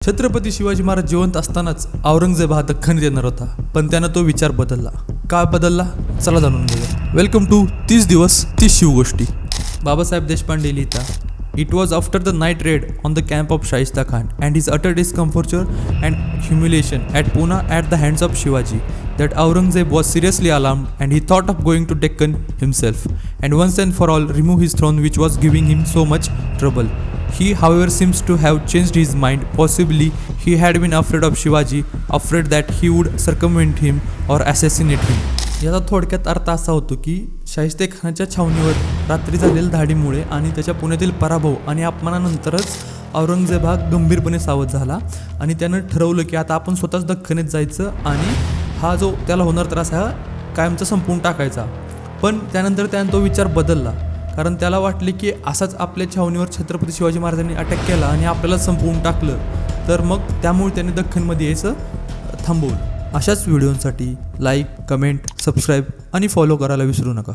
छत्रपती शिवाजी महाराज जिवंत असतानाच औरंगजेब हा दख्खनीत येणार होता, पण त्यानं तो विचार बदलला. का बदलला? चला जाणून घेऊया. वेलकम टू 30 दिवस 30 शिवगोष्टी. बाबासाहेब देशपांडे लिहिता, It was after the night raid on the camp of Shaista Khan and his utter discomfiture and humiliation at Pune at the hands of Shivaji that Aurangzeb was seriously alarmed and he thought of going to Deccan himself and once and for all remove his throne which was giving him so much trouble. He, however, seems to have changed his mind. Possibly he had been afraid of Shivaji, afraid that he would circumvent him or assassinate him. याचा थोडक्यात अर्थ असा होतो की शाहिस्ते खानाच्या छावणीवर रात्री झालेल्या धाडीमुळे आणि त्याच्या पुण्यातील पराभव आणि अपमानानंतरच औरंगजेब हा गंभीरपणे सावध झाला आणि त्यानं ठरवलं की आता आपण स्वतःच दख्खनीत जायचं आणि हा जो त्याला होणार त्रास हा कायमचा संपवून टाकायचा. पण त्यानंतर त्यानं तो विचार बदलला, कारण त्याला वाटले की असाच आपल्या छावणीवर छत्रपती शिवाजी महाराजांनी अटॅक केला आणि आपल्याला संपवून टाकलं तर मग त्यामुळे त्याने दख्खनमध्ये यायचं थांबवलं. अशाच व्हिडिओंसाठी लाईक, कमेंट, सबस्क्राईब आणि फॉलो करायला विसरू नका.